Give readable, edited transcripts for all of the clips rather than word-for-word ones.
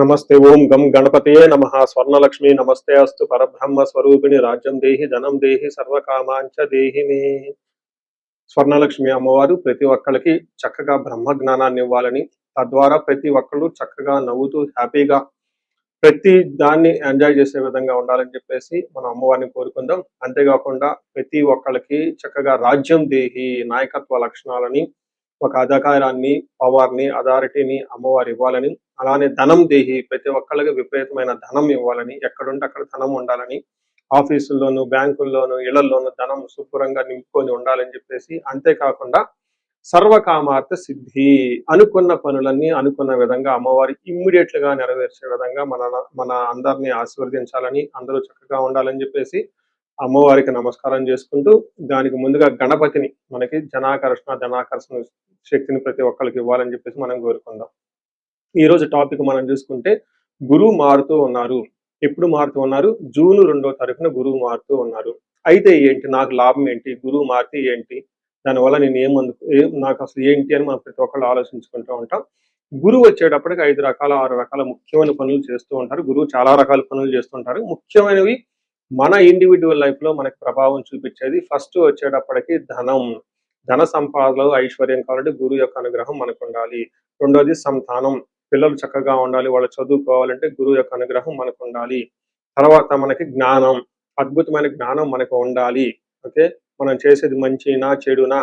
नमस्ते ओम गम गणपते नमः स्वर्णलक्ष्मी नमस्ते अस्तु परब्रह्म स्वरूपिणी राज्यं देहि धनं देहि सर्वकामांच देहि मे స్వర్ణలక్ష్మి అమ్మవారు ప్రతి ఒక్కళ్ళకి చక్కగా బ్రహ్మ జ్ఞానాన్ని ఇవ్వాలని తద్వారా ప్రతి ఒక్కళ్ళు చక్కగా నవ్వుతూ హ్యాపీగా ప్రతి దాన్ని ఎంజాయ్ చేసే విధంగా ఉండాలని చెప్పేసి మనం అమ్మవారిని కోరుకుందాం. అంతేకాకుండా ప్రతి ఒక్కళ్ళకి చక్కగా రాజ్యం దేహి నాయకత్వ లక్షణాలని ఒక అధికారాన్ని పవర్ని అథారిటీని అమ్మవారు ఇవ్వాలని, అలానే ధనం దేహి ప్రతి ఒక్కళ్ళకి విపరీతమైన ధనం ఇవ్వాలని, ఎక్కడుంటే అక్కడ ధనం ఉండాలని, ఆఫీసుల్లోను బ్యాంకుల్లోను ఇళ్లలోను ధనం శుభ్రంగా నింపుకొని ఉండాలని చెప్పేసి, అంతేకాకుండా సర్వకామార్థ సిద్ధి అనుకున్న పనులన్నీ అనుకున్న విధంగా అమ్మవారి ఇమ్మీడియట్ గా నెరవేర్చే విధంగా మన అందరినీ ఆశీర్వదించాలని, అందరూ చక్కగా ఉండాలని చెప్పేసి అమ్మవారికి నమస్కారం చేసుకుంటూ, దానికి ముందుగా గణపతిని మనకి ధనాకర్షణ శక్తిని ప్రతి ఒక్కరికి ఇవ్వాలని చెప్పేసి మనం కోరుకుందాం. ఈ రోజు టాపిక్ మనం చూసుకుంటే గురువు మారుతూ ఉన్నారు. ఎప్పుడు మారుతూ ఉన్నారు? జూన్ 2వ తారీఖున గురువు మారుతూ ఉన్నారు. అయితే ఏంటి, నాకు లాభం ఏంటి, గురువు మారితే ఏంటి, దానివల్ల నేను నాకు అసలు ఏంటి అని మనం ప్రతి ఒక్కళ్ళు ఆలోచించుకుంటూ ఉంటాం. గురువు వచ్చేటప్పటికి 5 రకాల 6 రకాల ముఖ్యమైన పనులు చేస్తూ ఉంటారు. గురువు చాలా రకాల పనులు చేస్తుంటారు. ముఖ్యమైనవి మన ఇండివిజువల్ లైఫ్ లో మనకి ప్రభావం చూపించేది ఫస్ట్ వచ్చేటప్పటికి ధన సంపాదనలో ఐశ్వర్యం కావాలంటే గురువు యొక్క అనుగ్రహం మనకు ఉండాలి. రెండోది సంతానం, పిల్లలు చక్కగా ఉండాలి, వాళ్ళు చదువుకోవాలంటే గురువు యొక్క అనుగ్రహం మనకు ఉండాలి. తర్వాత మనకి జ్ఞానం, అద్భుతమైన జ్ఞానం మనకు ఉండాలి. ఓకే, మనం చేసేది మంచినా చెడునా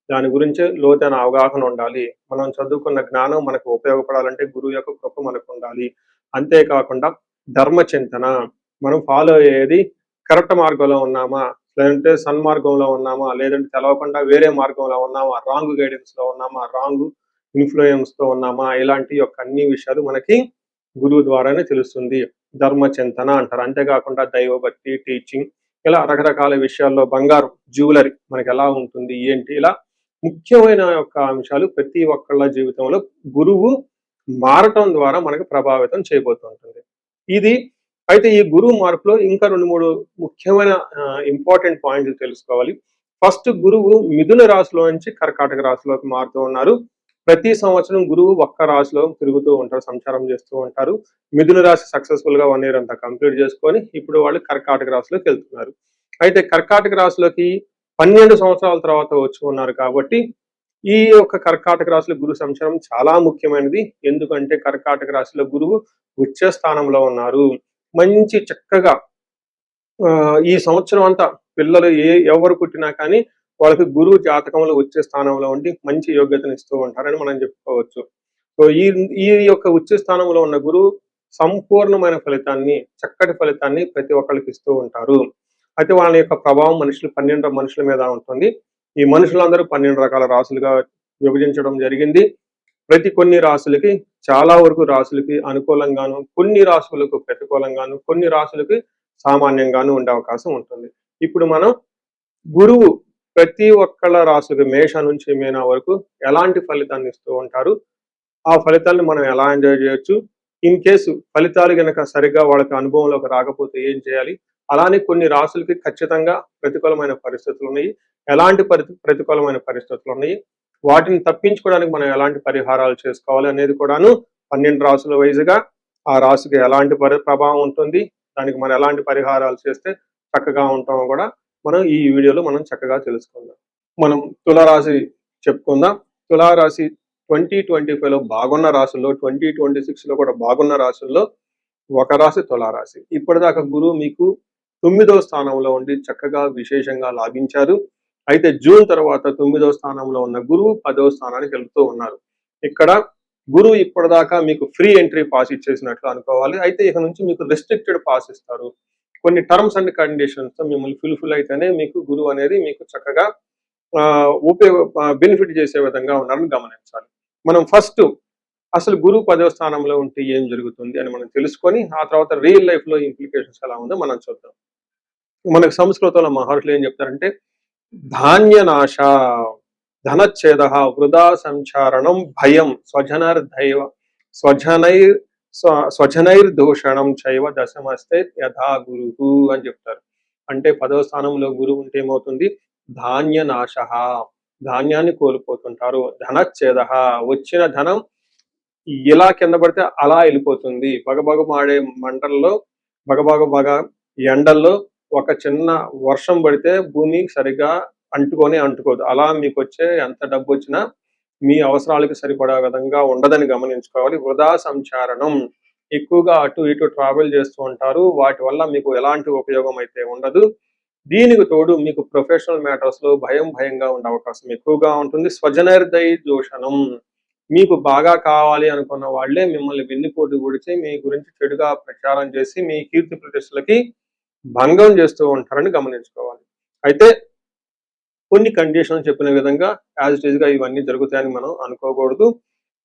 దాని గురించి లోతైన అవగాహన ఉండాలి. మనం చదువుకున్న జ్ఞానం మనకు ఉపయోగపడాలంటే గురువు యొక్క కృప మనకు ఉండాలి. అంతేకాకుండా ధర్మచింతన, మనం ఫాలో అయ్యేది కరెక్ట్ మార్గంలో ఉన్నామా, లేదంటే సన్మార్గంలో ఉన్నామా, లేదంటే తెలవకుండా వేరే మార్గంలో ఉన్నామా, రాంగ్ గైడెన్స్ లో ఉన్నామా, రాంగ్ ఇన్ఫ్లుయెన్స్ తో ఉన్నామా, ఇలాంటి యొక్క అన్ని విషయాలు మనకి గురువు ద్వారానే తెలుస్తుంది. ధర్మచింతన అంటారు. అంతేకాకుండా దైవభక్తి, టీచింగ్, ఇలా రకరకాల విషయాల్లో బంగారు జ్యువెలరీ మనకి ఎలా ఉంటుంది ఏంటి, ఇలా ముఖ్యమైన యొక్క అంశాలు ప్రతి ఒక్కళ్ళ జీవితంలో గురువు మారటం ద్వారా మనకు ప్రభావితం చేయబోతుంటుంది. ఇది అయితే ఈ గురువు మార్పులో ఇంకా 2-3 ముఖ్యమైన ఇంపార్టెంట్ పాయింట్లు తెలుసుకోవాలి. ఫస్ట్, గురువు మిథున రాశిలో నుంచి కర్కాటక రాశిలోకి మారుతూ ఉన్నారు. ప్రతి సంవత్సరం గురువు ఒక్క రాశిలో తిరుగుతూ ఉంటారు, సంచారం చేస్తూ ఉంటారు. మిథున రాశి సక్సెస్ఫుల్ గా 1 year అంతా కంప్లీట్ చేసుకొని ఇప్పుడు వాళ్ళు కర్కాటక రాశిలోకి వెళ్తున్నారు. అయితే కర్కాటక రాశిలోకి 12 సంవత్సరాల తర్వాత వచ్చి ఉన్నారు కాబట్టి ఈ యొక్క కర్కాటక రాశిలో గురు సంచారం చాలా ముఖ్యమైనది. ఎందుకంటే కర్కాటక రాశిలో గురువు ఉచ్చ స్థానంలో ఉన్నారు. మంచి చక్కగా ఈ సంవత్సరం అంతా పిల్లలు ఎవరు పుట్టినా కానీ వాళ్ళకి గురువు జాతకంలో వచ్చే స్థానంలో ఉండి మంచి యోగ్యతను ఇస్తూ ఉంటారని మనం చెప్పుకోవచ్చు. సో ఈ యొక్క ఉచ్చ స్థానంలో ఉన్న గురువు సంపూర్ణమైన ఫలితాన్ని, చక్కటి ఫలితాన్ని ప్రతి ఒక్కరికి ఇస్తూ ఉంటారు. అయితే వాళ్ళ యొక్క ప్రభావం 12 మనుషుల మీద ఉంటుంది. ఈ మనుషులందరూ 12 రకాల రాశులుగా విభజించడం జరిగింది. కొన్ని రాశులకి, చాలా వరకు రాశులకి అనుకూలంగాను, కొన్ని రాశులకు ప్రతికూలంగాను, కొన్ని రాశులకి సామాన్యంగాను ఉండే అవకాశం ఉంటుంది. ఇప్పుడు మనం గురువు ప్రతి ఒక్కళ్ళ రాశులకి మేష నుంచి మీన వరకు ఎలాంటి ఫలితాన్ని ఇస్తూ ఉంటారు, ఆ ఫలితాలను మనం ఎలా ఎంజాయ్ చేయొచ్చు, ఇన్ కేసు ఫలితాలు గనక సరిగ్గా వాళ్ళకి అనుభవంలోకి రాకపోతే ఏం చేయాలి, అలానే కొన్ని రాశులకి ఖచ్చితంగా ప్రతికూలమైన పరిస్థితులు ఉన్నాయి, ఎలాంటి ప్రతికూలమైన పరిస్థితులు ఉన్నాయి, వాటిని తప్పించుకోవడానికి మనం ఎలాంటి పరిహారాలు చేసుకోవాలి అనేది కూడాను 12 రాశుల వైజ్గా ఆ రాశికి ఎలాంటి ప్రభావం ఉంటుంది, దానికి మనం ఎలాంటి పరిహారాలు చేస్తే చక్కగా ఉంటామో కూడా మనం ఈ వీడియోలో మనం చక్కగా తెలుసుకుందాం. మనం తులారాశి చెప్పుకుందాం. తులారాశి 2025లో బాగున్న రాశుల్లో, 2026లో కూడా బాగున్న రాశుల్లో ఒక రాశి తులారాశి. ఇప్పటిదాకా గురువు మీకు 9వ స్థానంలో ఉండి చక్కగా విశేషంగా లాభించారు. అయితే జూన్ తర్వాత 9వ స్థానంలో ఉన్న గురువు 10వ స్థానానికి వెళ్తూ ఉన్నారు. ఇక్కడ గురువు ఇప్పటిదాకా మీకు ఫ్రీ ఎంట్రీ పాస్ ఇచ్చేసినట్లు అనుకోవాలి. అయితే ఇక నుంచి మీకు రెస్ట్రిక్టెడ్ పాస్ ఇస్తారు. కొన్ని టర్మ్స్ అండ్ కండిషన్స్ తో మిమ్మల్ని ఫుల్ఫిల్ అయితేనే మీకు గురువు అనేది మీకు చక్కగా బెనిఫిట్ చేసే విధంగా ఉన్నారని గమనించాలి. మనం ఫస్ట్ అసలు గురువు 10వ స్థానంలో ఉంటే ఏం జరుగుతుంది అని మనం తెలుసుకొని ఆ తర్వాత రియల్ లైఫ్ లో ఇంప్లికేషన్స్ ఎలా ఉందో మనం చూద్దాం. మనకు సంస్కృతంలో మహర్షులు ఏం చెప్తారంటే, ధాన్యనాశ ధనచ్ఛేద వృధా సంచారణం భయం స్వజనైర్దూషణం చైవ దశమస్తే యథా గురువు అని చెప్తారు. అంటే 10వ స్థానంలో గురువు ఉంటే ఏమవుతుంది, ధాన్యనాశ, ధాన్యాన్ని కోల్పోతుంటారు, ధనచ్ఛేద, వచ్చిన ధనం ఇలా కింద పడితే అలా వెళ్ళిపోతుంది. బగబగ మాడే మంటల్లో, బగబగ ఎండల్లో ఒక చిన్న వర్షం పడితే భూమి సరిగ్గా అంటుకోదు. అలా మీకొచ్చే ఎంత డబ్బొచ్చినా మీ అవసరాలకు సరిపడా విధంగా ఉండదని గమనించుకోవాలి. వృధా సంచారణం. ఎక్కువగా అటు ఇటు ట్రావెల్ చేస్తూ ఉంటారు. వాటి వల్ల మీకు ఎలాంటి ఉపయోగం అయితే ఉండదు. దీనికి తోడు మీకు ప్రొఫెషనల్ మ్యాటర్స్‌లో భయంగా ఉండే అవకాశం ఎక్కువగా ఉంటుంది. స్వజనర్దయ దూషణం. మీకు బాగా కావాలి అనుకున్న వాళ్ళే మిమ్మల్ని వెన్నుపోటు పొడిచి మీ గురించి చెడుగా ప్రచారం చేసి మీ కీర్తి ప్రతిష్టలకి భంగం చేస్తూ ఉంటారని గమనించుకోవాలి. అయితే కొన్ని కండిషన్లు చెప్పిన విధంగా యాజ్ ఇట్ ఈస్‌గా ఇవన్నీ జరుగుతాయని మనం అనుకోకూడదు.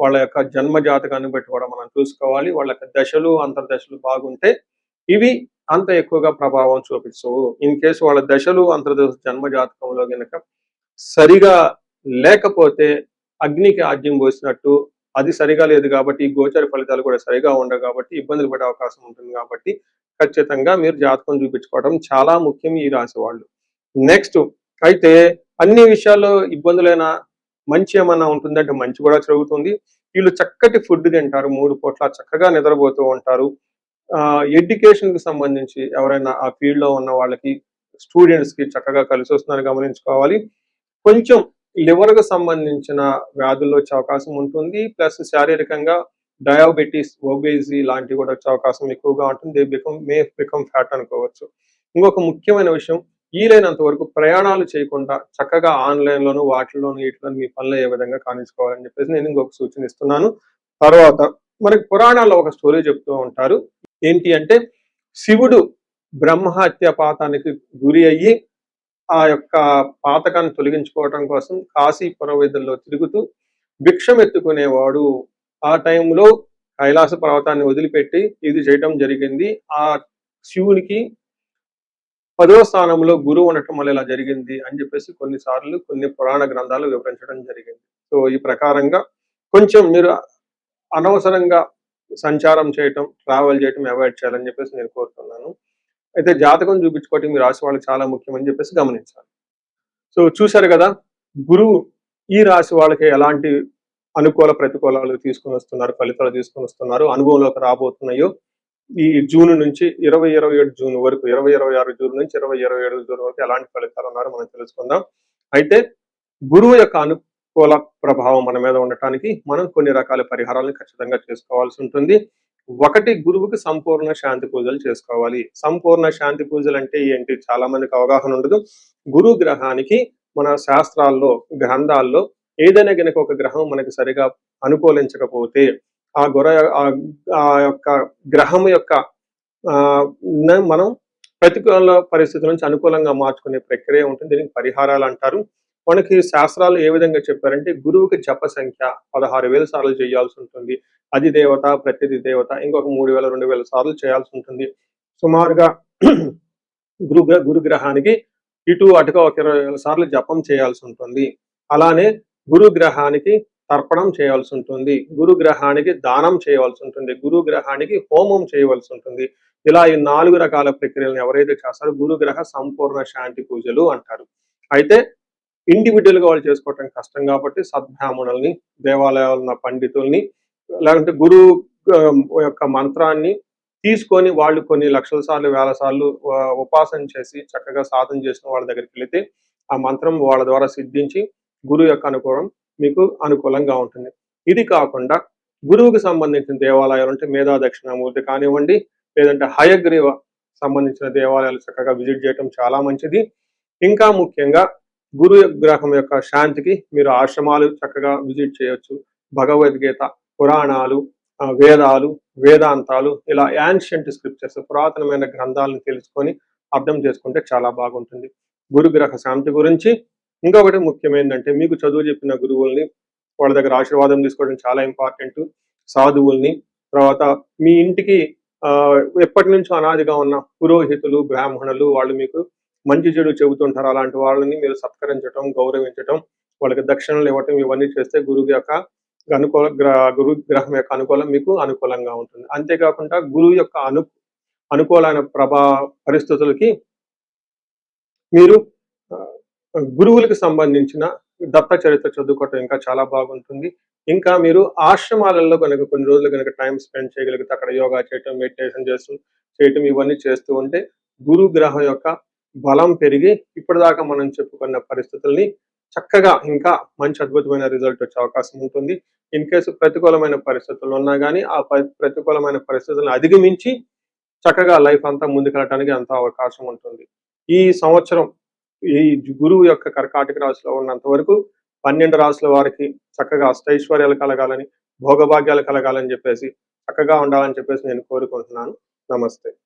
వాళ్ళ యొక్క జన్మ జాతకాన్ని బట్టి కూడా మనం చూసుకోవాలి. వాళ్ళ యొక్క దశలు, అంతర్దశలు బాగుంటే ఇవి అంత ఎక్కువగా ప్రభావం చూపించవు. ఇన్ కేస్ వాళ్ళ దశలు, అంతర్దశ జన్మ జాతకంలో గనక సరిగా లేకపోతే అగ్నికి ఆజ్యం పోసినట్టు అది సరిగా లేదు కాబట్టి గోచర ఫలితాలు కూడా సరిగా ఉండవు కాబట్టి ఇబ్బందులు పడే అవకాశం ఉంటుంది కాబట్టి ఖచ్చితంగా మీరు జాతకం చూపించుకోవడం చాలా ముఖ్యం ఈ రాశి వాళ్ళు. నెక్స్ట్ అయితే అన్ని విషయాల్లో ఇబ్బందులైనా మంచి ఏమన్నా ఉంటుందంటే మంచి కూడా జరుగుతుంది. వీళ్ళు చక్కటి ఫుడ్ తింటారు, 3 పూట్ల చక్కగా నిద్రపోతూ ఉంటారు. ఎడ్యుకేషన్‌కి సంబంధించి ఎవరైనా ఆ ఫీల్డ్‌లో ఉన్న వాళ్ళకి స్టూడెంట్స్‌కి చక్కగా కలిసి వస్తుందని గమనించుకోవాలి. కొంచెం లివర్‌కు సంబంధించిన వ్యాధులు వచ్చే అవకాశం ఉంటుంది. ప్లస్ శారీరకంగా డయాబెటిస్, ఒబేసిటీ లాంటివి కూడా వచ్చే అవకాశం ఎక్కువగా ఉంటుంది. మే బికమ్ ఫ్యాట్ అనుకోవచ్చు. ఇంకొక ముఖ్యమైన విషయం వీలైనంత వరకు ప్రయాణాలు చేయకుండా చక్కగా ఆన్‌లైన్‌లోను వాటిల్లోను వీటిలోను మీ పనులు ఏ విధంగా కానించుకోవాలని చెప్పేసి నేను ఇంకొక సూచన ఇస్తున్నాను. తర్వాత మనకి పురాణాల్లో ఒక స్టోరీ చెప్తూ ఉంటారు. ఏంటి అంటే శివుడు బ్రహ్మహత్య పాతానికి గురి అయ్యి ఆ యొక్క పాతకాన్ని తొలగించుకోవటం కోసం కాశీ పురవీధుల్లో తిరుగుతూ భిక్షం ఎత్తుకునేవాడు. ఆ టైంలో కైలాస పర్వతాన్ని వదిలిపెట్టి ఇది చేయటం జరిగింది. ఆ శివునికి 10వ స్థానంలో గురువు ఉండటం వల్ల ఇలా జరిగింది అని చెప్పేసి కొన్నిసార్లు కొన్ని పురాణ గ్రంథాలు వివరించడం జరిగింది. సో ఈ ప్రకారంగా కొంచెం మీరు అనవసరంగా సంచారం చేయటం, ట్రావెల్ చేయటం అవాయిడ్ చేయాలని చెప్పేసి నేను కోరుతున్నాను. అయితే జాతకం చూపించుకోవటం మీ రాశి వాళ్ళకి చాలా ముఖ్యమని చెప్పేసి గమనించాలి. సో చూశారు కదా, గురువు ఈ రాశి వాళ్ళకి ఎలాంటి అనుకూల ప్రతికూలాలు తీసుకొని వస్తున్నారు, ఫలితాలు తీసుకొని వస్తున్నారు, అనుభవంలోకి రాబోతున్నాయో ఈ జూన్ నుంచి 2027 జూన్ వరకు, 2026 జూన్ నుంచి 2027 జూన్ వరకు ఎలాంటి ఫలితాలు ఉన్నారో మనం తెలుసుకుందాం. అయితే గురువు యొక్క అనుకూల ప్రభావం మన మీద ఉండటానికి మనం కొన్ని రకాల పరిహారాలను ఖచ్చితంగా చేసుకోవాల్సి ఉంటుంది. ఒకటి, గురువుకి సంపూర్ణ శాంతి పూజలు చేసుకోవాలి. సంపూర్ణ శాంతి పూజలు అంటే ఏంటి చాలా మందికి అవగాహన ఉండదు. గురు గ్రహానికి మన శాస్త్రాల్లో, గ్రంథాల్లో ఏదైనా గనక ఒక గ్రహం మనకి సరిగా అనుకూలించకపోతే ఆ యొక్క గ్రహం యొక్క మనం ప్రతికూల పరిస్థితుల నుంచి అనుకూలంగా మార్చుకునే ప్రక్రియ ఉంటుంది. దీనికి పరిహారాలు అంటారు. మనకి శాస్త్రాలు ఏ విధంగా చెప్పారంటే గురువుకి జప సంఖ్య 16,000 సార్లు చేయాల్సి ఉంటుంది. అది దేవత, ప్రతిది దేవత ఇంకొక 3,000, 2,000 సార్లు చేయాల్సి ఉంటుంది. సుమారుగా గురు గ్రహానికి ఇటు అటుగా ఒక 20,000 సార్లు జపం చేయాల్సి ఉంటుంది. అలానే గురు గ్రహానికి తర్పణం చేయాల్సి ఉంటుంది. గురు గ్రహానికి దానం చేయవలసి ఉంటుంది. గురు గ్రహానికి హోమం చేయవలసి ఉంటుంది. ఇలా ఈ 4 రకాల ప్రక్రియలను ఎవరైతే చేస్తారో గురుగ్రహ సంపూర్ణ శాంతి పూజలు అంటారు. అయితే ఇండివిజువల్ గా వాళ్ళు చేసుకోవటం కష్టం కాబట్టి సద్బ్రాహ్మణుల్ని, దేవాలయాల్లో ఉన్న పండితుల్ని, లేదంటే గురువు యొక్క మంత్రాన్ని తీసుకొని వాళ్ళు కొన్ని లక్షల సార్లు, వేల సార్లు ఉపాసన చేసి చక్కగా సాధన చేసిన వాళ్ళ దగ్గరికి వెళితే ఆ మంత్రం వాళ్ళ ద్వారా సిద్ధించి గురువు యొక్క అనుకూలం మీకు అనుకూలంగా ఉంటుంది. ఇది కాకుండా గురువుకి సంబంధించిన దేవాలయాలు అంటే మేధా దక్షిణామూర్తి కానివ్వండి, లేదంటే హయగ్రీవ సంబంధించిన దేవాలయాలు చక్కగా విజిట్ చేయటం చాలా మంచిది. ఇంకా ముఖ్యంగా గురు గ్రహం యొక్క శాంతికి మీరు ఆశ్రమాలు చక్కగా విజిట్ చేయొచ్చు. భగవద్గీత, పురాణాలు, వేదాలు, వేదాంతాలు ఇలా యాన్షియంట్ స్క్రిప్చర్స్ పురాతనమైన గ్రంథాలను తెలుసుకొని అర్థం చేసుకుంటే చాలా బాగుంటుంది. గురుగ్రహ శాంతి గురించి ఇంకొకటి ముఖ్యమైనదంటే మీకు చదువు చెప్పిన గురువుల్ని వాళ్ళ దగ్గర ఆశీర్వాదం తీసుకోవడం చాలా ఇంపార్టెంట్. సాధువుల్ని, తర్వాత మీ ఇంటికి ఎప్పటి నుంచో అనాదిగా ఉన్న పురోహితులు, బ్రాహ్మణులు వాళ్ళు మీకు మంచి చెడు చెబుతుంటారు. అలాంటి వాళ్ళని మీరు సత్కరించడం, గౌరవించడం, వాళ్ళకి దక్షిణలు ఇవ్వటం ఇవన్నీ చేస్తే గురువు యొక్క గురు గ్రహం యొక్క అనుకూలం మీకు అనుకూలంగా ఉంటుంది. అంతేకాకుండా గురువు యొక్క అనుకూలమైన పరిస్థితులకి మీరు గురువులకు సంబంధించిన దత్త చరిత్ర చదువుకోవటం ఇంకా చాలా బాగుంటుంది. ఇంకా మీరు ఆశ్రమాలలో కనుక కొన్ని రోజులు కనుక టైం స్పెండ్ చేయగలిగితే అక్కడ యోగా చేయటం, మెడిటేషన్ చేయటం ఇవన్నీ చేస్తూ ఉంటే గురు గ్రహం యొక్క బలం పెరిగి ఇప్పటిదాకా మనం చెప్పుకున్న పరిస్థితుల్ని చక్కగా ఇంకా మంచి అద్భుతమైన రిజల్ట్ వచ్చే అవకాశం ఉంటుంది. ఇన్ కేసు ప్రతికూలమైన పరిస్థితులు ఉన్నా గానీ ఆ ప్రతికూలమైన పరిస్థితులను అధిగమించి చక్కగా లైఫ్ అంతా ముందుకెళ్ళటానికి ఎంతో అవకాశం ఉంటుంది. ఈ సంవత్సరం ఈ గురువు యొక్క కర్కాటక రాశిలో ఉన్నంత వరకు 12 రాశుల వారికి చక్కగా అష్టైశ్వర్యాలు కలగాలని, భోగభాగ్యాలు కలగాలని చెప్పేసి చక్కగా ఉండాలని చెప్పేసి నేను కోరుకుంటున్నాను. నమస్తే.